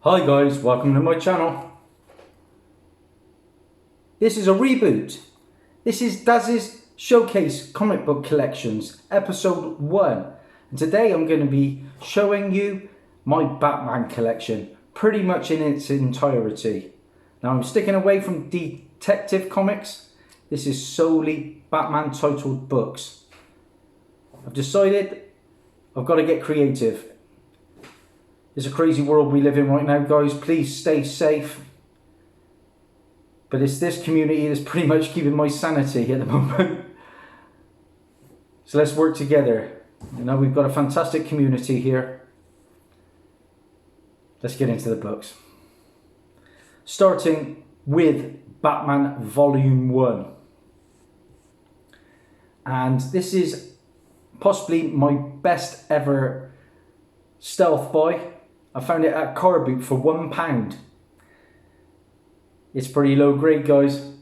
Hi guys, welcome to my channel. This is a reboot. This is Dazzie's Showcase Comic Book Collections, episode 1. And today I'm going to be showing you my Batman collection, pretty much in its entirety. Now I'm sticking away from detective comics. This is solely Batman titled books. I've decided I've got to get creative. It's a crazy world we live in right now, guys. Please stay safe. But it's this community that's pretty much keeping my sanity at the moment. So let's work together. You know, we've got a fantastic community here. Let's get into the books. Starting with Batman Volume 1. And this is possibly my best ever stealth buy. I found it at Car Boot for £1. It's pretty low grade, guys.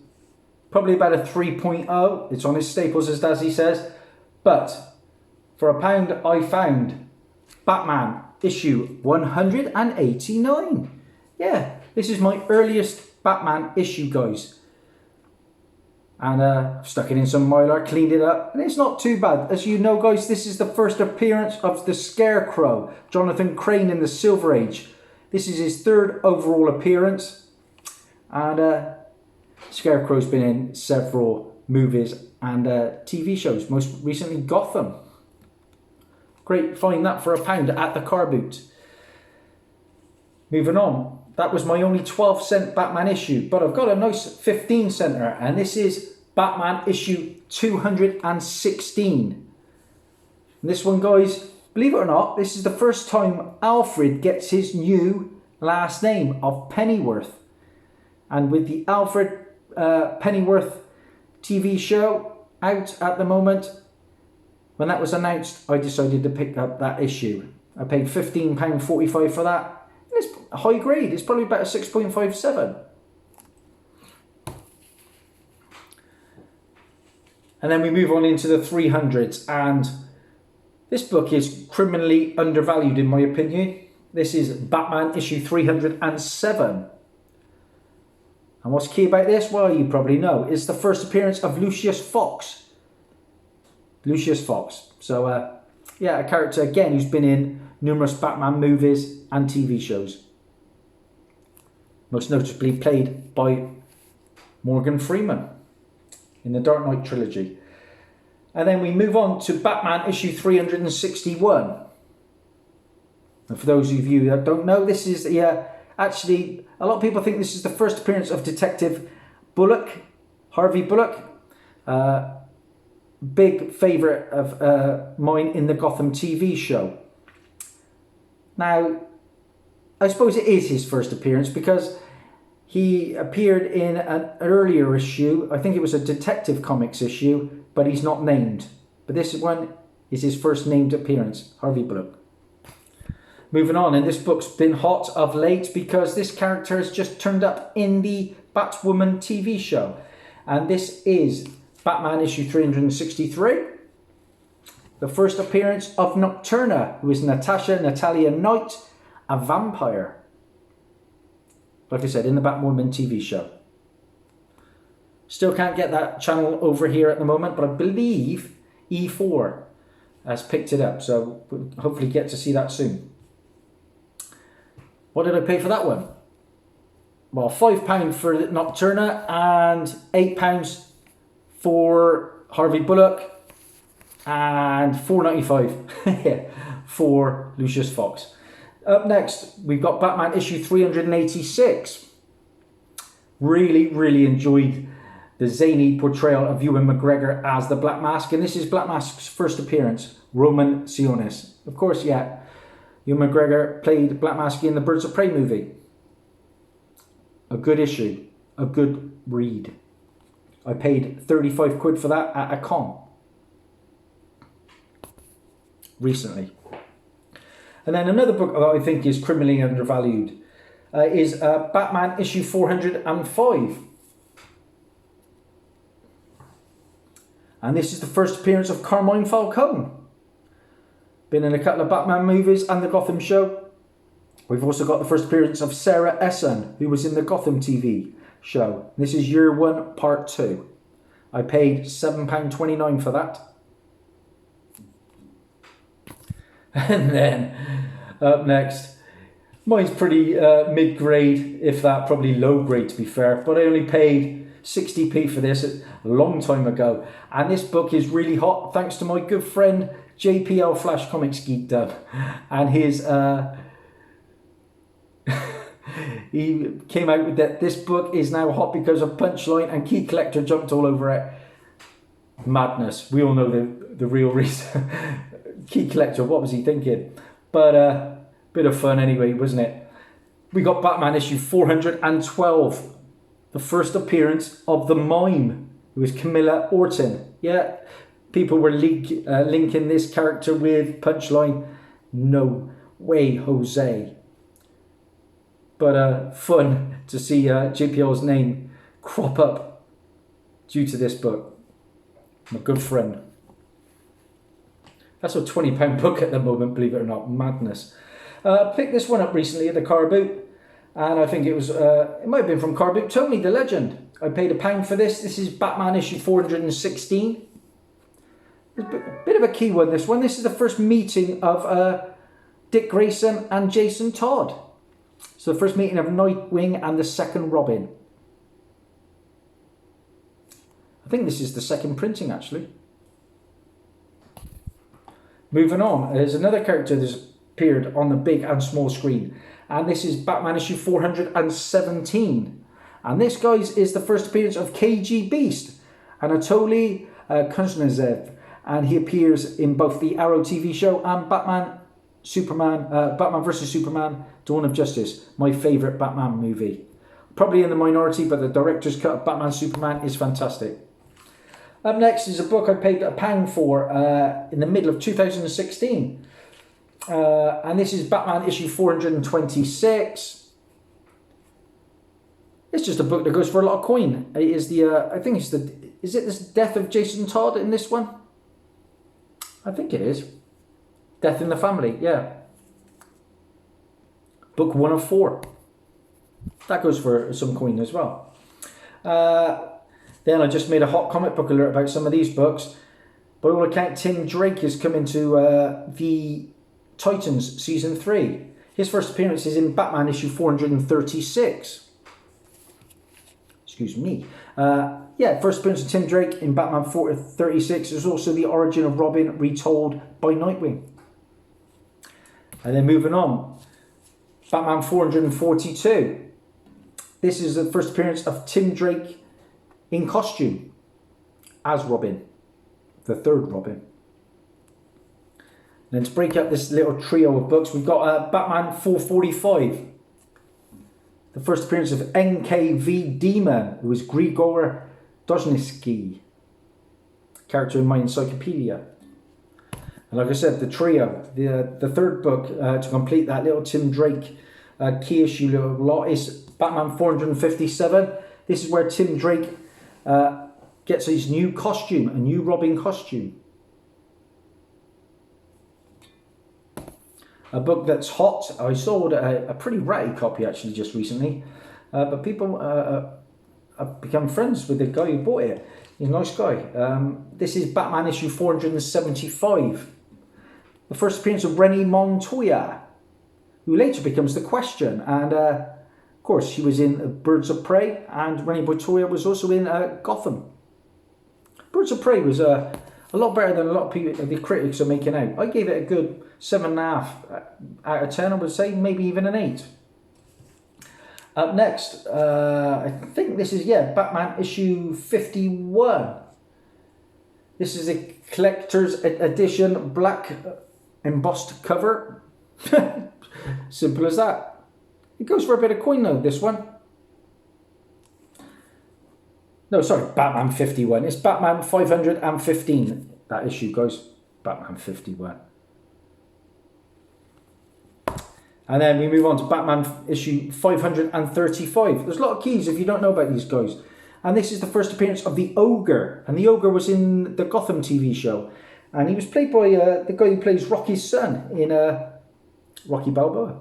Probably about a 3.0. It's on his staples, as Dazzie says. But for £1, I found Batman issue 189. Yeah, this is my earliest Batman issue, guys. And I've stuck it in some Mylar, cleaned it up, and it's not too bad. As you know, guys, this is the first appearance of the Scarecrow, Jonathan Crane in the Silver Age. This is his third overall appearance. And Scarecrow's been in several movies and TV shows, most recently Gotham. Great, find that for £1 at the Car Boot. Moving on. That was my only 12-cent Batman issue, but I've got a nice 15-center, and this is Batman issue 216. And this one, guys, believe it or not, this is the first time Alfred gets his new last name of Pennyworth. And with the Alfred Pennyworth TV show out at the moment, when that was announced, I decided to pick up that issue. I paid £15.45 for that. It's high grade, it's probably about a 6.57. And then we move on into the 300s, and this book is criminally undervalued in my opinion. This is Batman issue 307. And what's key about this? Well, you probably know. It's the first appearance of Lucius Fox. Lucius Fox. So, yeah, a character, again, who's been in numerous Batman movies and TV shows. Most notably played by Morgan Freeman in the Dark Knight trilogy. And then we move on to Batman issue 361. And for those of you that don't know, this is actually, a lot of people think this is the first appearance of Detective Bullock, Harvey Bullock. Big favourite of mine in the Gotham TV show. Now, I suppose it is his first appearance because he appeared in an earlier issue. I think it was a Detective Comics issue, but he's not named. But this one is his first named appearance, Harvey Bullock. Moving on, and this book's been hot of late because this character has just turned up in the Batwoman TV show. And this is Batman issue 363. The first appearance of Nocturna, who is Natalia Knight, a vampire. Like I said, in the Batwoman TV show. Still can't get that channel over here at the moment, but I believe E4 has picked it up. So we'll hopefully get to see that soon. What did I pay for that one? Well, £5 for Nocturna and £8 for Harvey Bullock. And $4.95 for Lucius Fox. Up next, we've got Batman issue 386. Really enjoyed the zany portrayal of Ewan McGregor as the Black Mask. And this is Black Mask's first appearance, Roman Sionis. Of course, yeah, Ewan McGregor played Black Mask in the Birds of Prey movie. A good issue, a good read. I paid 35 quid for that at a con recently. And then another book that I think is criminally undervalued is Batman issue 405. And this is the first appearance of Carmine Falcone. Been in a couple of Batman movies and the Gotham show. We've also got the first appearance of Sarah Essen, who was in the Gotham TV show. This is Year 1, Part 2. I paid £7.29 for that. And then, up next, mine's pretty mid-grade, if that, probably low-grade to be fair, but I only paid 60p for this a long time ago. And this book is really hot, thanks to my good friend JPL Flash Comics Geekdom. And his... he came out with that this book is now hot because of Punchline, and Key Collector jumped all over it. Madness. We all know the real reason. Key Collector, what was he thinking? But bit of fun anyway, wasn't it? We got Batman issue 412. The first appearance of the Mime, who was Camilla Orton. Yeah, people were linking this character with Punchline. No way, Jose. But fun to see JPL's name crop up due to this book. My good friend. That's a £20 book at the moment, believe it or not. Madness. Picked this one up recently at the car boot, and I think it was, it might have been from Car Boot Tony, the legend. I paid £1 for this. This is Batman issue 416. It's a bit of a key one, this one. This is the first meeting of Dick Grayson and Jason Todd. So the first meeting of Nightwing and the second Robin. I think this is the second printing, actually. Moving on, there's another character that's appeared on the big and small screen. And this is Batman issue 417. And this, guys, is the first appearance of KG Beast, Anatoly Kuznetsov. And he appears in both the Arrow TV show and Batman vs Superman, Dawn of Justice, my favourite Batman movie. Probably in the minority, but the director's cut of Batman Superman is fantastic. Up next is a book I paid £1 for in the middle of 2016. And this is Batman issue 426. It's just a book that goes for a lot of coin. It is I think it's is it this Death of Jason Todd in this one? I think it is. Death in the Family, yeah. Book 1 of 4. That goes for some coin as well. Then I just made a hot comic book alert about some of these books. By all account, Tim Drake is coming to the Titans Season 3. His first appearance is in Batman issue 436. Excuse me. Yeah, first appearance of Tim Drake in Batman 436. There's also the origin of Robin retold by Nightwing. And then moving on, Batman 442. This is the first appearance of Tim Drake in costume as Robin, the third Robin. And then to break up this little trio of books, we've got Batman 445. The first appearance of NKV Demon, who is Grigor Dozhnytsky, character in my encyclopedia. And like I said, the trio, the third book to complete that little Tim Drake key issue little lot is Batman 457. This is where Tim Drake gets his new costume, a new Robin costume. A book that's hot. I sold a pretty ratty copy actually just recently. But people have become friends with the guy who bought it. He's a nice guy. This is Batman issue 475. The first appearance of Renee Montoya, who later becomes the Question. And of course, she was in Birds of Prey, and Renee Montoya was also in Gotham. Birds of Prey was a lot better than a lot of people, the critics are making out. I gave it a good 7.5 out of 10, I would say, maybe even an 8. Up next, I think this is, Batman issue 51. This is a collector's edition, black embossed cover. Simple as that. It goes for a bit of coin though, this one. No, sorry, Batman 51. It's Batman 515. That issue goes Batman 51. And then we move on to Batman issue 535. There's a lot of keys if you don't know about these guys. And this is the first appearance of the Ogre. And the Ogre was in the Gotham TV show. And he was played by the guy who plays Rocky's son in Rocky Balboa.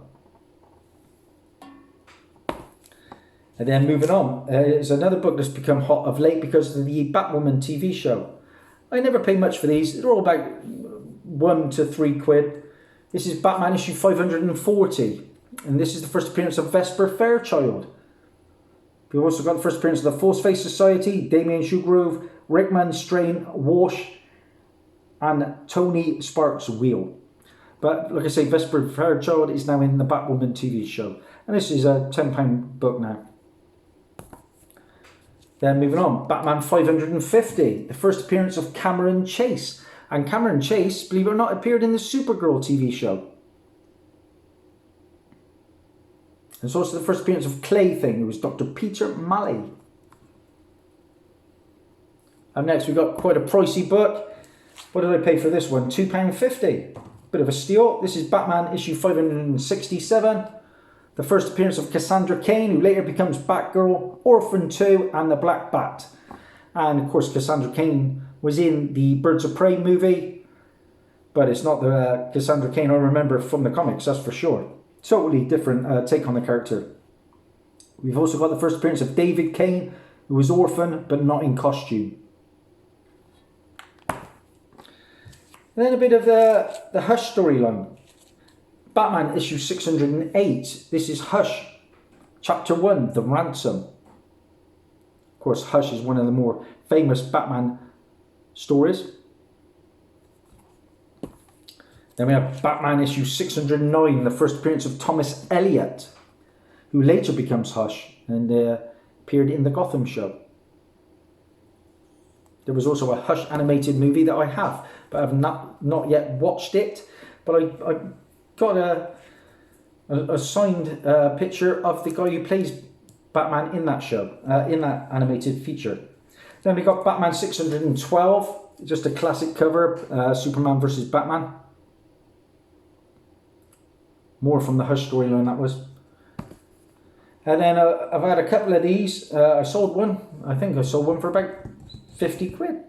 And then moving on, is another book that's become hot of late because of the Batwoman TV show. I never paid much for these. They're all about £1 to £3. This is Batman issue 540. And this is the first appearance of Vesper Fairchild. We've also got the first appearance of the False Face Society, Damien Shugrove, Rickman, Strain, Walsh, and Tony Sparks Wheel. But like I say, Vesper Fairchild is now in the Batwoman TV show. And this is a £10 book now. Then moving on, Batman 550, the first appearance of Cameron Chase. And Cameron Chase, believe it or not, appeared in the Supergirl TV show. It's also the first appearance of Claything, who was Dr. Peter Malley. And next we've got quite a pricey book. What did I pay for this one? £2.50. Bit of a steal. This is Batman issue 567. The first appearance of Cassandra Cain, who later becomes Batgirl, Orphan 2, and the Black Bat. And of course, Cassandra Cain was in the Birds of Prey movie, but it's not the Cassandra Cain I remember from the comics, that's for sure. Totally different take on the character. We've also got the first appearance of David Cain, who was Orphan, but not in costume. And then a bit of the Hush storyline. Batman issue 608. This is Hush, chapter 1, The Ransom. Of course, Hush is one of the more famous Batman stories. Then we have Batman issue 609, the first appearance of Thomas Elliot, who later becomes Hush and appeared in the Gotham show. There was also a Hush animated movie that I have, but I have not yet watched it. But I got a signed picture of the guy who plays Batman in that show, in that animated feature. Then we got Batman 612, just a classic cover, Superman versus Batman. More from the Hush storyline, that was. And then I've had a couple of these. I sold one. I think I sold one for about 50 quid.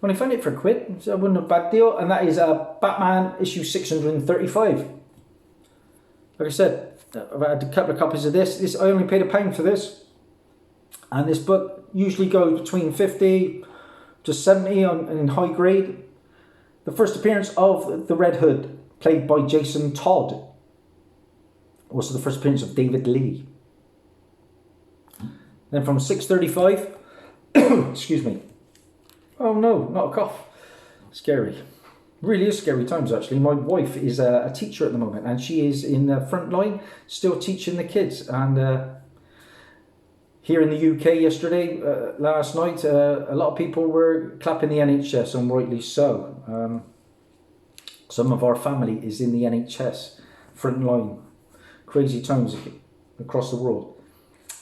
When I found it for a quid, so it wasn't a bad deal. And that is Batman issue 635. Like I said, I've had a couple of copies of this. I only paid £1 for this. And this book usually goes between 50 to 70 in high grade. The first appearance of the Red Hood, played by Jason Todd. Also the first appearance of David Lee. Then from 635, excuse me. Oh no, not a cough. Scary. Really is scary times actually. My wife is a teacher at the moment and she is in the front line still teaching the kids. And here in the UK yesterday, last night, a lot of people were clapping the NHS, and rightly so. Some of our family is in the NHS front line. Crazy times across the world.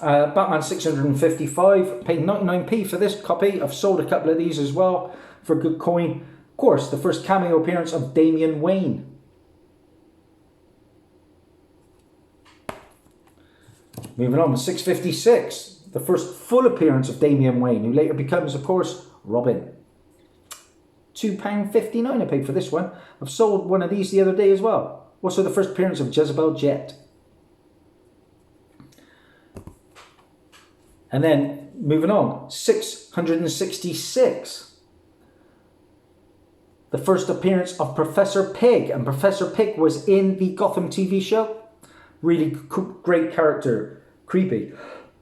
Batman 655, paid 99p for this copy. I've sold a couple of these as well for good coin. Of course, the first cameo appearance of Damian Wayne. Moving on, 656, the first full appearance of Damian Wayne, who later becomes, of course, Robin. £2.59 I paid for this one. I've sold one of these the other day as well. Also the first appearance of Jezebel Jet. And then, moving on, 666. The first appearance of Professor Pig. And Professor Pig was in the Gotham TV show. Really great character. Creepy.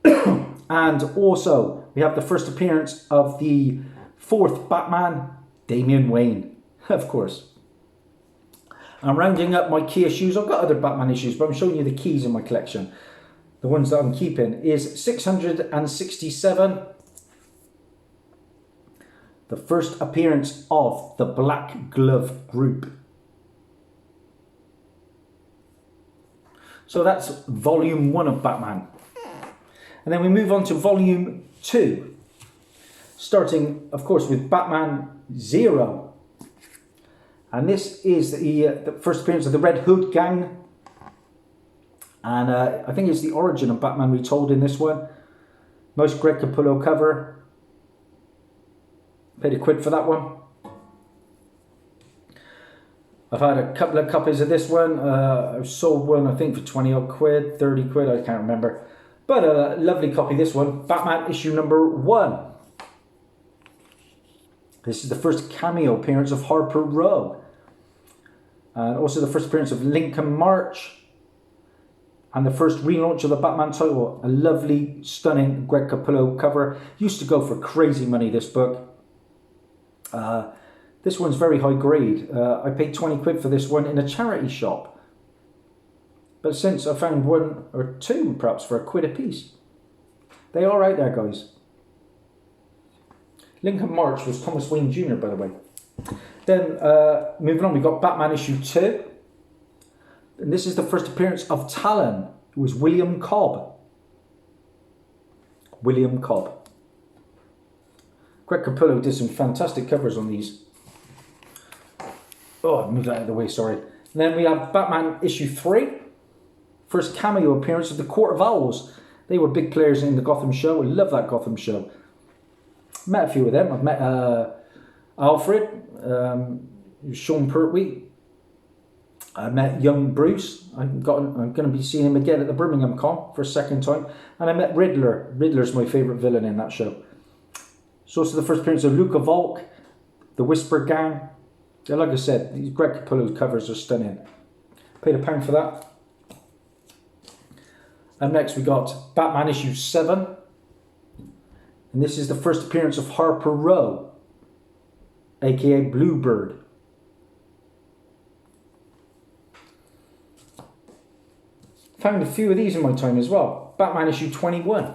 And also, we have the first appearance of the fourth Batman, Damian Wayne. Of course. I'm rounding up my key issues. I've got other Batman issues, but I'm showing you the keys in my collection. The ones that I'm keeping is 667. The first appearance of the Black Glove Group. So that's volume 1 of Batman. And then we move on to volume 2. Starting, of course, with Batman 0. And this is the first appearance of the Red Hood gang. And I think it's the origin of Batman retold in this one. Nice Greg Capullo cover. Paid £1 for that one. I've had a couple of copies of this one. I've sold one, I think, for 20 odd quid, 30 quid, I can't remember. But a lovely copy, this one. Batman issue number 1. This is the first cameo appearance of Harper Row. And also the first appearance of Lincoln March. And the first relaunch of the Batman title. A lovely, stunning Greg Capullo cover. Used to go for crazy money, this book. This one's very high grade. I paid 20 quid for this one in a charity shop. But since I found one or two, perhaps, for a quid a piece. They are out there, guys. Lincoln March was Thomas Wayne Jr., by the way. Then, moving on, we got Batman issue 2. And this is the first appearance of Talon, who was William Cobb. William Cobb. Greg Capullo did some fantastic covers on these. Oh, I moved that out of the way, sorry. And then we have Batman issue 3. First cameo appearance of the Court of Owls. They were big players in the Gotham show. I love that Gotham show. Met a few of them. I've met Alfred, Sean Pertwee. I met young Bruce. I'm going to be seeing him again at the Birmingham Con for a second time. And I met Riddler. Riddler's my favourite villain in that show. It's also the first appearance of Luca Volk, the Whisper Gang. Yeah, like I said, these Greg Capullo's covers are stunning. Paid £1 for that. And next we got Batman issue 7. And this is the first appearance of Harper Row, aka Bluebird. Found a few of these in my time as well. Batman issue 21.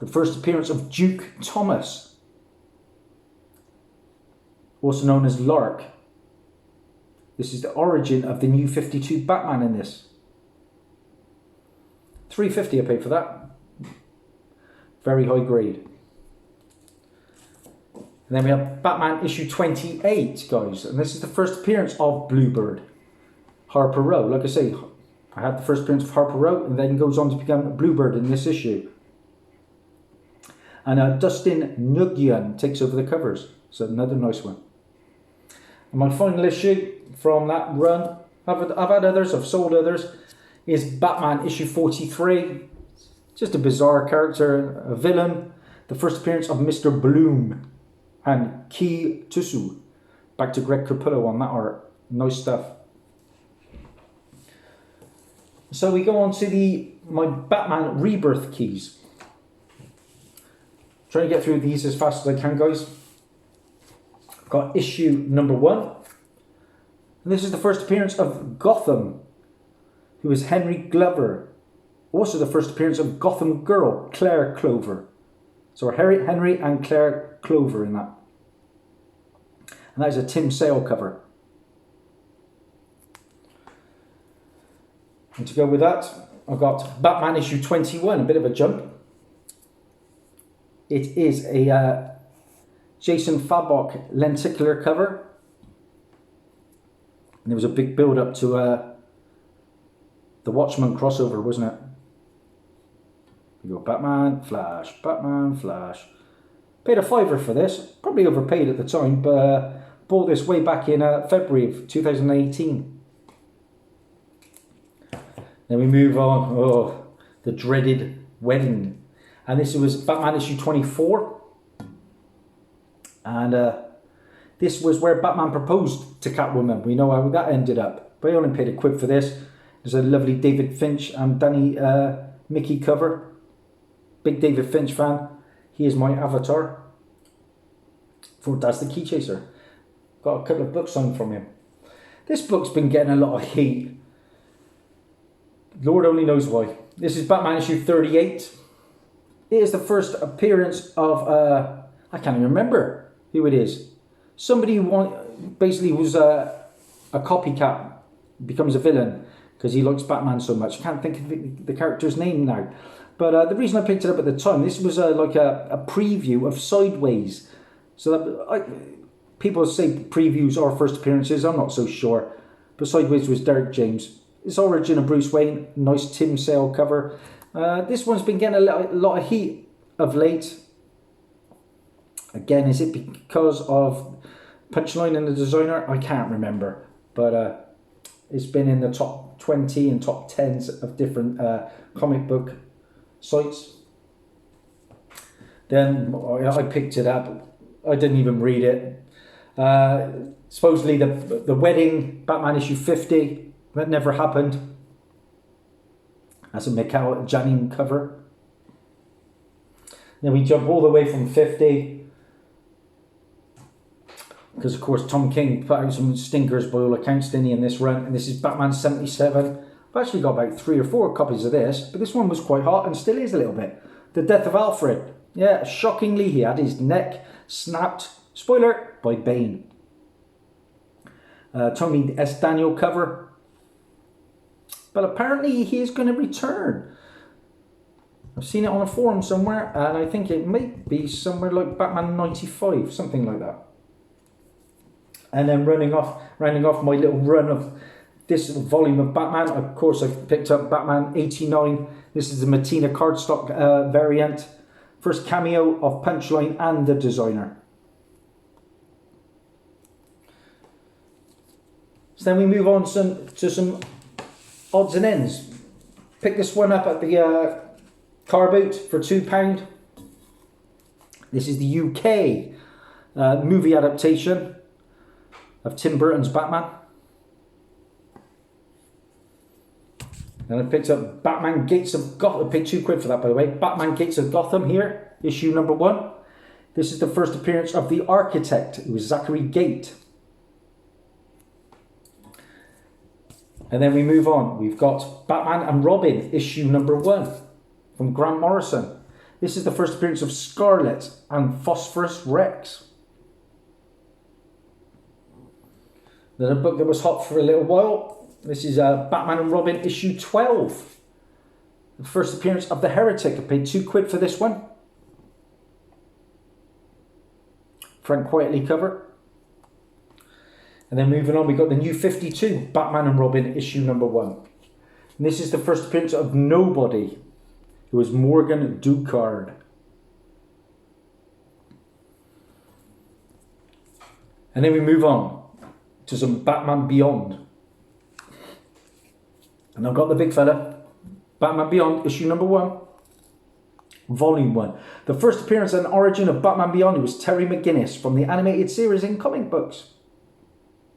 The first appearance of Duke Thomas, also known as Lark. This is the origin of the new 52 Batman in this. $3.50 I paid for that. Very high grade. And then we have Batman issue 28, guys. And this is the first appearance of Bluebird. Harper Row. Like I say, I had the first appearance of Harper Row and then goes on to become Bluebird in this issue. And Dustin Nguyen takes over the covers. So another nice one. And my final issue from that run, I've had others, I've sold others, is Batman issue 43. Just a bizarre character, a villain. The first appearance of Mr. Bloom and Ki Tusu. Back to Greg Capullo on that art. Nice stuff. So we go on to my Batman Rebirth keys. Trying to get through these as fast as I can, guys. I've got issue number 1. And this is the first appearance of Gotham, who is Henry Glover. Also the first appearance of Gotham Girl, Claire Clover. So Henry and Claire Clover in that. And that is a Tim Sale cover. And to go with that, I've got Batman issue 21, a bit of a jump. It is a Jason Fabok lenticular cover. And there was a big build up to the Watchmen crossover, wasn't it? You go Batman, Flash, Batman, Flash. Paid a £5 for this. Probably overpaid at the time, but bought this way back in February of 2018. Then we move on. Oh, the dreaded wedding. And this was Batman issue 24. And this was where Batman proposed to Catwoman. We know how that ended up. But I only paid £1 for this. There's a lovely David Finch and Danny Mickey cover. Big David Finch fan. He is my avatar. That's the Key Chaser. Got a couple of books signed from him. This book's been getting a lot of heat. Lord only knows why. This is Batman issue 38. It is the first appearance of, I can't even remember who it is. Somebody who basically was a copycat, becomes a villain because he likes Batman so much. I can't think of the character's name now. But the reason I picked it up at the time, this was like a preview of Sideways. So that, people say previews are first appearances, I'm not so sure. But Sideways was Derek James. It's origin of Bruce Wayne, nice Tim Sale cover. This one's been getting a lot of heat of late. Again, is it because of Punchline and the designer? I can't remember. But it's been in the top top 20 and top 10s of different comic book sites. Then I picked it up. I didn't even read it. Supposedly the wedding, Batman issue 50, that never happened. That's a Mikhail Janin cover. Then we jump all the way from 50. Because of course Tom King put out some stinkers by all accounts, didn't he, in this run. And this is Batman 77. I've actually got about 3 or 4 copies of this. But this one was quite hot and still is a little bit. The Death of Alfred. Yeah, shockingly he had his neck snapped. Spoiler, by Bane. Tony S. Daniel cover. But apparently he is going to return. I've seen it on a forum somewhere, and I think it might be somewhere like Batman 95, something like that. And then rounding off my little run of this volume of Batman, of course I picked up Batman 89. This is the Matina cardstock variant. First cameo of Punchline and the designer. So then we move on to some odds and ends. Pick this one up at the car boot for £2. This is the UK movie adaptation of Tim Burton's Batman. And I picked up Batman Gates of Gotham. I paid £2 for that, by the way. Batman Gates of Gotham here, issue number 1. This is the first appearance of the architect. It was Zachary Gate. And then we move on. We've got Batman and Robin, issue number 1 from Grant Morrison. This is the first appearance of Scarlet and Phosphorus Rex. Then a book that was hot for a little while. This is Batman and Robin, issue 12. The first appearance of the Heretic. I paid £2 for this one. Frank Quitely cover. And then moving on, we got the New 52, Batman and Robin, issue number 1. And this is the first appearance of Nobody, who is Morgan Ducard. And then we move on to some Batman Beyond. And I've got the big fella, Batman Beyond, issue number 1, volume 1. The first appearance and origin of Batman Beyond was Terry McGinnis from the animated series in comic books.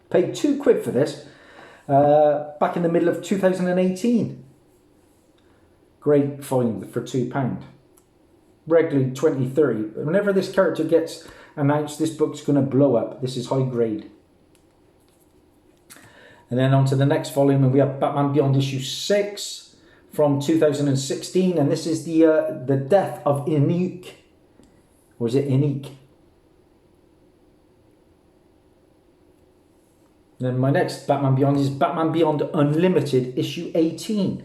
Paid £2 for this back in the middle of 2018. Great find for £2. Regularly 20, 30. Whenever this character gets announced, this book's going to blow up. This is high grade. And then on to the next volume, and we have Batman Beyond issue 6 from 2016. And this is the death of Inique. Or is it Inique? Then my next Batman Beyond is Batman Beyond Unlimited, issue 18.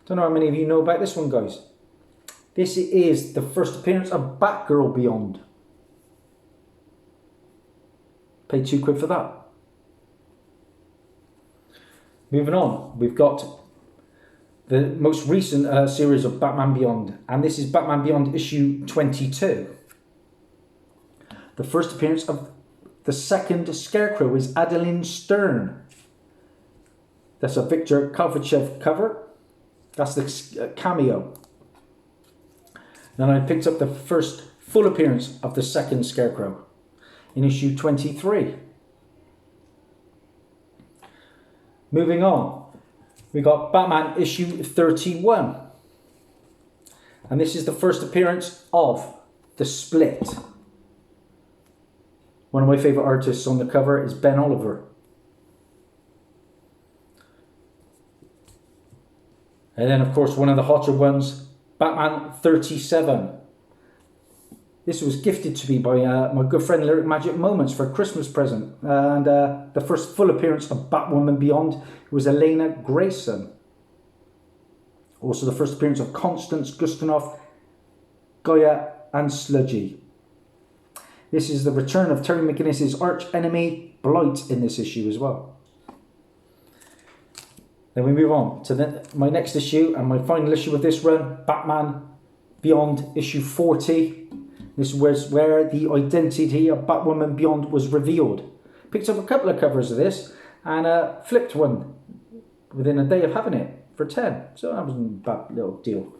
Don't know how many of you know about this one, guys. This is the first appearance of Batgirl Beyond. Paid £2 for that. Moving on, we've got the most recent series of Batman Beyond. And this is Batman Beyond issue 22. The first appearance of the second Scarecrow is Adeline Stern. That's a Victor Kovachev cover. That's the cameo. Then I picked up the first full appearance of the second Scarecrow in issue 23. Moving on, we got Batman issue 31. And this is the first appearance of The Split. One of my favourite artists on the cover is Ben Oliver. And then, of course, one of the hotter ones, Batman 37. This was gifted to me by my good friend Lyric Magic Moments for a Christmas present. And the first full appearance of Batwoman Beyond was Elena Grayson. Also the first appearance of Constance Gustinoff, Gaia and Sludgy. This is the return of Terry McGinnis' arch enemy, Blight, in this issue as well. Then we move on to my next issue and my final issue of this run, Batman Beyond issue 40. This was where the identity of Batwoman Beyond was revealed. Picked up a couple of covers of this and flipped one within a day of having it for 10. So that wasn't a bad little deal.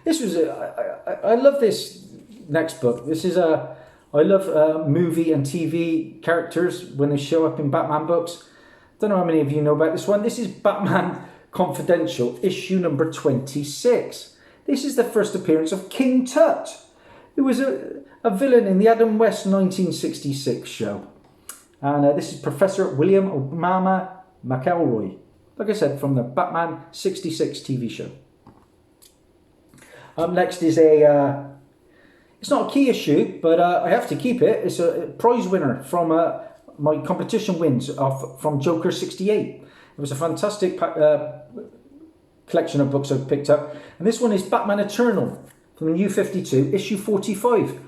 This was I love this next book. This is I love movie and TV characters when they show up in Batman books. Don't know how many of you know about this one. This is Batman Confidential, issue number 26. This is the first appearance of King Tut, who was a villain in the Adam West 1966 show. And this is Professor William Obama McElroy, like I said, from the Batman 66 TV show. Up next is it's not a key issue, but I have to keep it. It's a prize winner from my competition wins from Joker 68. It was a fantastic collection of books I've picked up. And this one is Batman Eternal from the New 52, issue 45.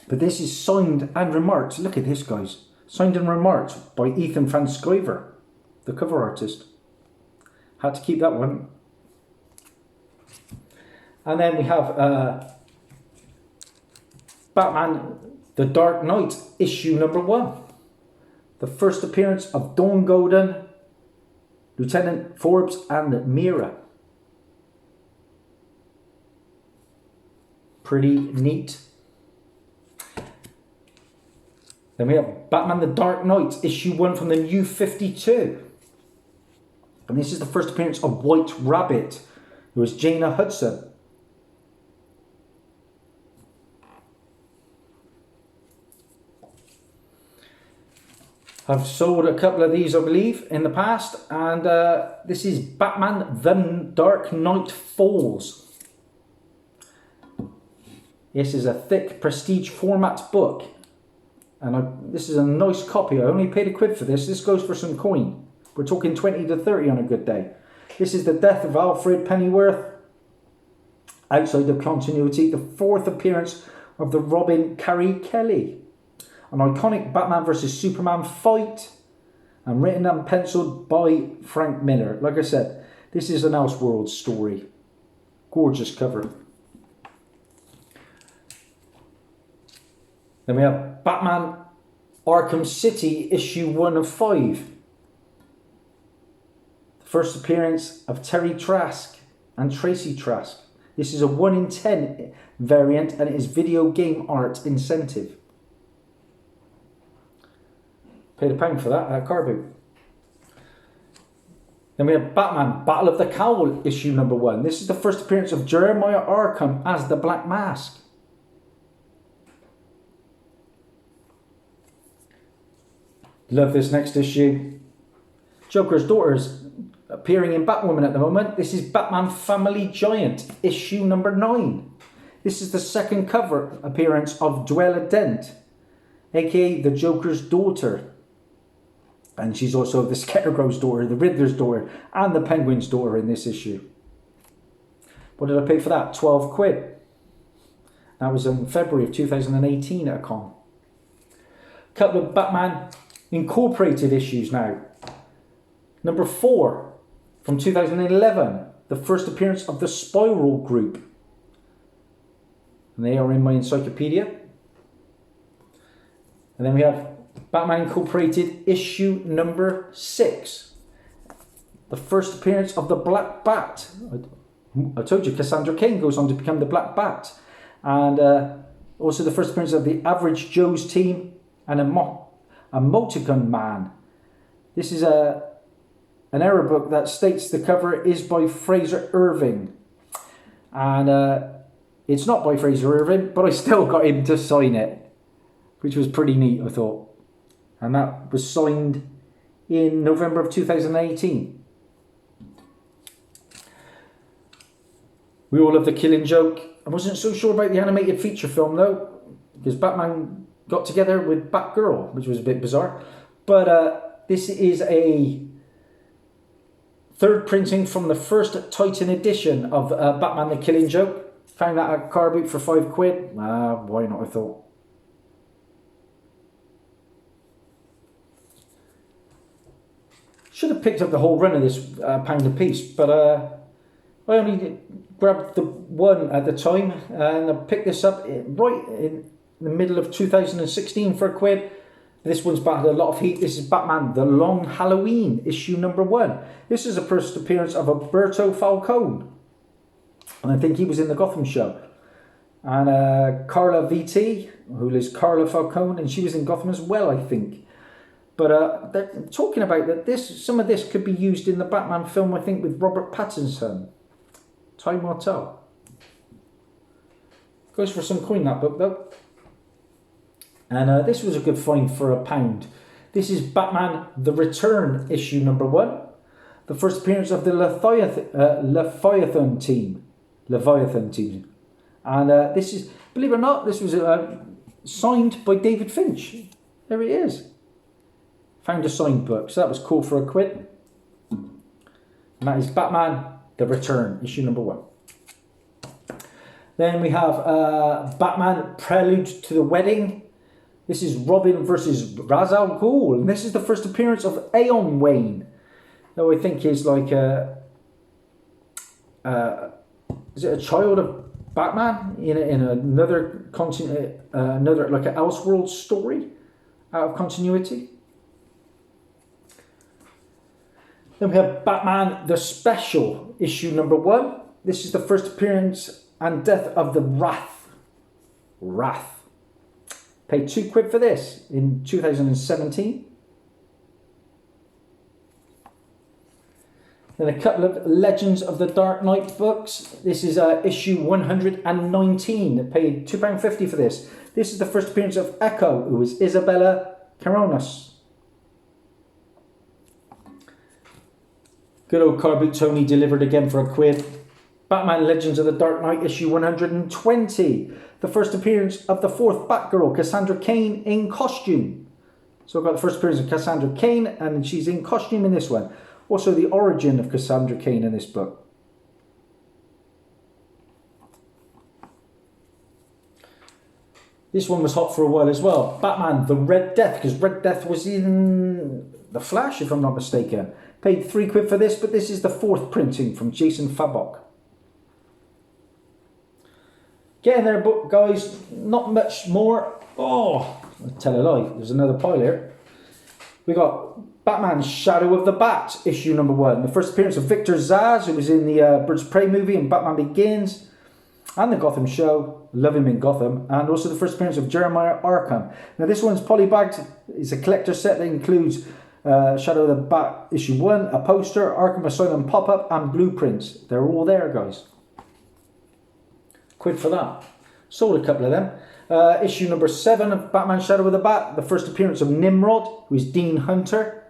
But this is signed and remarked. Look at this, guys. Signed and remarked by Ethan Van Sciver, the cover artist. Had to keep that one. And then we have Batman The Dark Knight, issue number 1. The first appearance of Dawn Golden, Lieutenant Forbes and Mira. Pretty neat. Then we have Batman The Dark Knight, issue 1 from the New 52. And this is the first appearance of White Rabbit, who is Jaina Hudson. I've sold a couple of these, I believe, in the past. And this is Batman The Dark Knight Falls. This is a thick prestige format book. And this is a nice copy. I only paid £1 for this. This goes for some coin. We're talking 20 to 30 on a good day. This is the death of Alfred Pennyworth. Outside of continuity, the 4th appearance of the Robin Carrie Kelly. An iconic Batman vs Superman fight, and written and penciled by Frank Miller. Like I said, this is an Elseworlds story. Gorgeous cover. Then we have Batman Arkham City, issue 1 of 5. The first appearance of Terry Trask and Tracy Trask. This is a 1 in 10 variant, and it is video game art incentive. Paid £1 for that car boot. Then we have Batman Battle of the Cowl, issue number 1. This is the first appearance of Jeremiah Arkham as the Black Mask. Love this next issue. Joker's daughter's appearing in Batwoman at the moment. This is Batman Family Giant, issue number 9. This is the second cover appearance of Dwella Dent, aka the Joker's daughter. And she's also the Scarecrow's daughter, the Riddler's daughter, and the Penguin's daughter in this issue. What did I pay for that? £12. That was in February of 2018 at a con. Couple of Batman Incorporated issues now. Number 4 from 2011, the first appearance of the Spiral Group. And they are in my encyclopedia. And then we have Batman Incorporated issue number 6. The first appearance of the Black Bat. I told you Cassandra Cain goes on to become the Black Bat. And also the first appearance of the Average Joe's team and a Multigun Man. This is an error book that states the cover is by Fraser Irving. And it's not by Fraser Irving, but I still got him to sign it, which was pretty neat, I thought. And that was signed in November of 2018. We all love The Killing Joke. I wasn't so sure about the animated feature film though, because Batman got together with Batgirl, which was a bit bizarre. But this is a third printing from the first Titan edition of Batman The Killing Joke. Found that at car boot for £5. Why not, I thought. Should have picked up the whole run of this £1 a piece, but I only grabbed the one at the time, and I picked this up right in the middle of 2016 for £1. This one's had a lot of heat. This is Batman The Long Halloween, issue number 1. This is the first appearance of Alberto Falcone. And I think he was in the Gotham show. And Carla VT, who is Carla Falcone, and she was in Gotham as well, I think. But they're talking about that some of this could be used in the Batman film, I think, with Robert Pattinson. Time will tell. Goes for some coin, that book, though. And this was a good find for £1. This is Batman The Return, issue number 1. The first appearance of the Leviathan team. And this is, believe it or not, this was signed by David Finch. There he is. Found a signed book, so that was cool for £1. And that is Batman The Return, issue number 1. Then we have Batman Prelude to the Wedding. This is Robin versus Ra's al Ghul, and this is the first appearance of Aeon Wayne, who I think is like is it a child of Batman in another continent, another like an Elseworld story out of continuity. Then we have Batman The Special, issue number 1. This is the first appearance and death of the Wrath. Paid £2 for this in 2017. Then a couple of Legends of the Dark Knight books. This is issue 119. Paid £2.50 for this. This is the first appearance of Echo, who is Isabella Caronas. Good old Car Boot Tony delivered again for £1. Batman Legends of the Dark Knight, issue 120. The first appearance of the 4th Batgirl, Cassandra Cain, in costume. So I've got the first appearance of Cassandra Cain, and she's in costume in this one. Also the origin of Cassandra Cain in this book. This one was hot for a while as well. Batman The Red Death, because Red Death was in The Flash, if I'm not mistaken. Paid £3 for this, but this is the 4th printing from Jason Fabok. Getting there, guys, not much more. Oh, I'll tell a lie, there's another pile here. We got Batman Shadow of the Bat, issue number 1. The first appearance of Victor Zsasz, who was in the Birds of Prey movie and Batman Begins, and the Gotham show. Love him in Gotham. And also the first appearance of Jeremiah Arkham. Now this one's polybagged. It's a collector set that includes Shadow of the Bat issue 1, a poster, Arkham Asylum pop-up, and blueprints. They're all there, guys. £1 for that. Sold a couple of them. Issue number 7 of Batman Shadow of the Bat. The first appearance of Nimrod, who is Dean Hunter.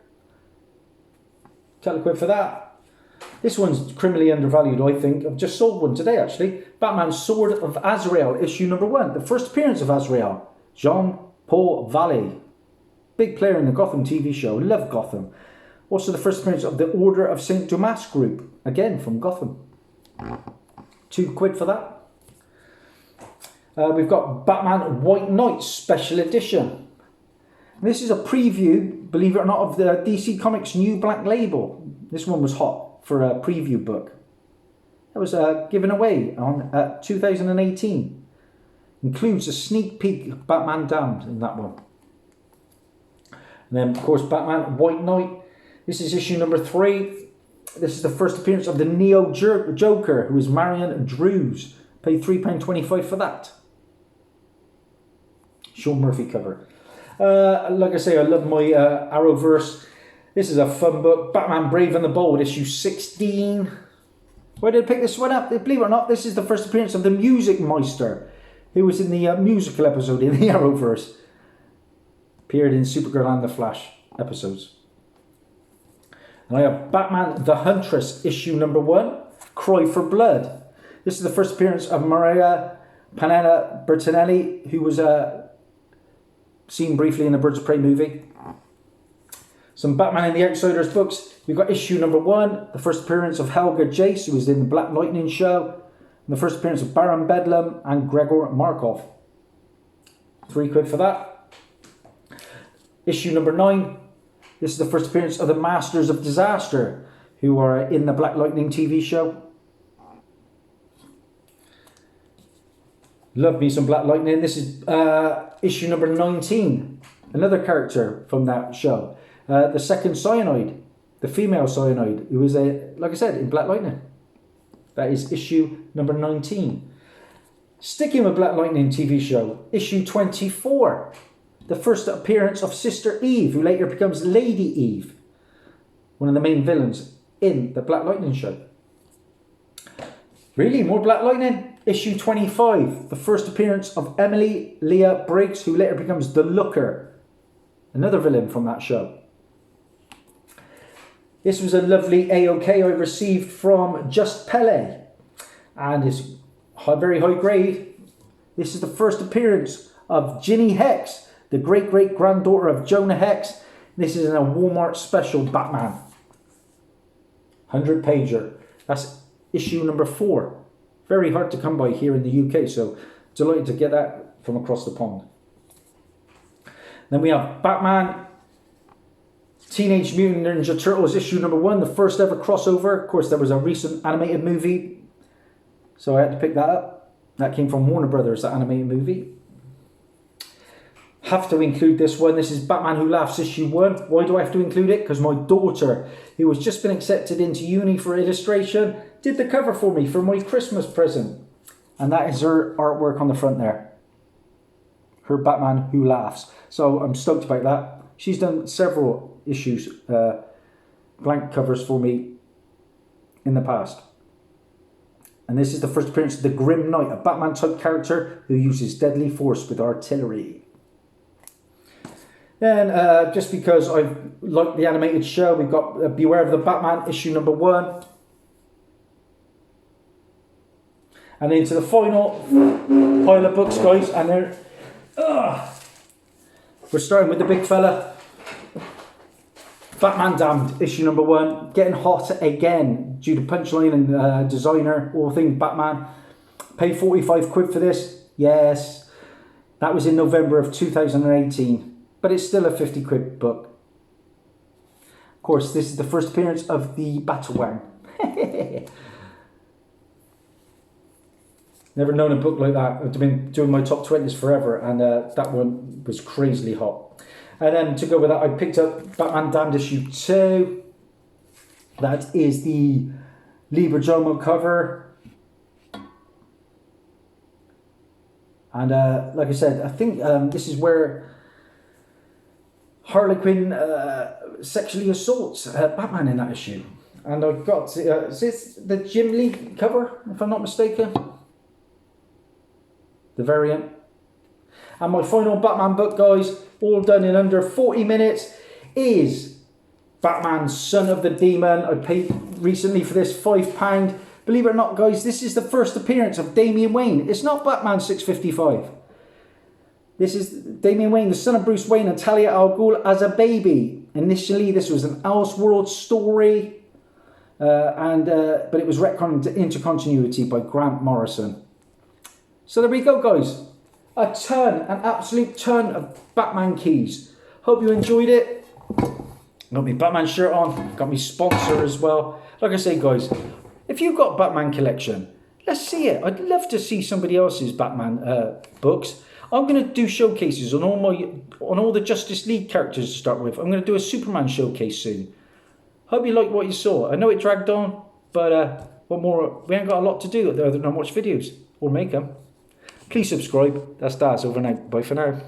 £2 for that. This one's criminally undervalued, I think. I've just sold one today, actually. Batman Sword of Azrael, issue number 1. The first appearance of Azrael, Jean-Paul Vallée. Big player in the Gotham TV show. Love Gotham. Also the first appearance of the Order of St. Dumas group. Again, from Gotham. £2 for that. We've got Batman White Knight Special Edition. And this is a preview, believe it or not, of the DC Comics new Black Label. This one was hot for a preview book. That was given away on 2018. Includes a sneak peek of Batman Damned in that one. And then, of course, Batman White Knight. This is issue number 3. This is the first appearance of the Neo Joker, who is Marion Drews. Paid £3.25 for that. Sean Murphy cover. Like I say, I love my Arrowverse. This is a fun book. Batman Brave and the Bold, issue 16. Where did I pick this one up? Believe it or not, this is the first appearance of the Music Meister, who was in the musical episode in the Arrowverse. Appeared in Supergirl and The Flash episodes. And I have Batman The Huntress, issue number 1. Cry for Blood. This is the first appearance of Maria Panella Bertinelli, who was seen briefly in the Birds of Prey movie. Some Batman and the Outsiders books. We've got issue number 1, the first appearance of Helga Jace, who was in the Black Lightning show, and the first appearance of Baron Bedlam and Gregor Markov. £3 for that. Issue number 9. This is the first appearance of the Masters of Disaster, who are in the Black Lightning TV show. Love me some Black Lightning. This is issue number 19. another character from that show. The second Cyanide, the female Cyanide, who was, like I said, in Black Lightning. That is issue number 19. Sticking with Black Lightning TV show, issue 24. The first appearance of Sister Eve, who later becomes Lady Eve. One of the main villains in the Black Lightning show. Really? More Black Lightning? Issue 25. The first appearance of Emily Leah Briggs, who later becomes the Looker. Another villain from that show. This was a lovely AOK I received from Just Pele. And it's very high grade. This is the first appearance of Ginny Hex, the great-great-granddaughter of Jonah Hex. This is in a Walmart special Batman. 100-pager. That's issue number 4. Very hard to come by here in the UK, so delighted to get that from across the pond. Then we have Batman Teenage Mutant Ninja Turtles issue number 1, the first ever crossover. Of course, there was a recent animated movie, so I had to pick that up. That came from Warner Brothers, that animated movie. Have to include this one. This is Batman Who Laughs issue 1. Why do I have to include it? Because my daughter, who has just been accepted into uni for illustration, did the cover for me for my Christmas present. And that is her artwork on the front there. Her Batman Who Laughs. So I'm stoked about that. She's done several issues, blank covers for me in the past. And this is the first appearance of the Grim Knight, a Batman type character who uses deadly force with artillery. Then, just because I like the animated show, we've got Beware of the Batman issue number 1. And into the final pile of books, guys. And we're starting with the big fella. Batman Damned, issue number 1. Getting hot again due to Punchline and designer, all things Batman. Pay 45 quid for this. Yes. That was in November of 2018. But it's still a 50 quid book. Of course, this is the first appearance of the Batman. Never known a book like that. I've been doing my top 20s forever, and that one was crazily hot. And then to go with that, I picked up Batman Damned issue 2. That is the Libra Jomo cover. And like I said, I think this is where Harley Quinn sexually assaults Batman in that issue. And I've got, is this the Jim Lee cover, if I'm not mistaken? The variant. And my final Batman book, guys, all done in under 40 minutes, is Batman Son of the Demon. I paid recently for this £5. Believe it or not, guys, this is the first appearance of Damian Wayne. It's not Batman 655. This is Damian Wayne, the son of Bruce Wayne and Talia al Ghul as a baby. Initially, this was an Elseworld story, but it was retconned into continuity by Grant Morrison. So there we go, guys. An absolute ton of Batman keys. Hope you enjoyed it. Got my Batman shirt on. Got my sponsor as well. Like I say, guys, if you've got a Batman collection, let's see it. I'd love to see somebody else's Batman books. I'm going to do showcases on all the Justice League characters to start with. I'm going to do a Superman showcase soon. Hope you liked what you saw. I know it dragged on, but what more? We ain't got a lot to do other than watch videos or make them. Please subscribe. That's Daz over and out. Bye for now.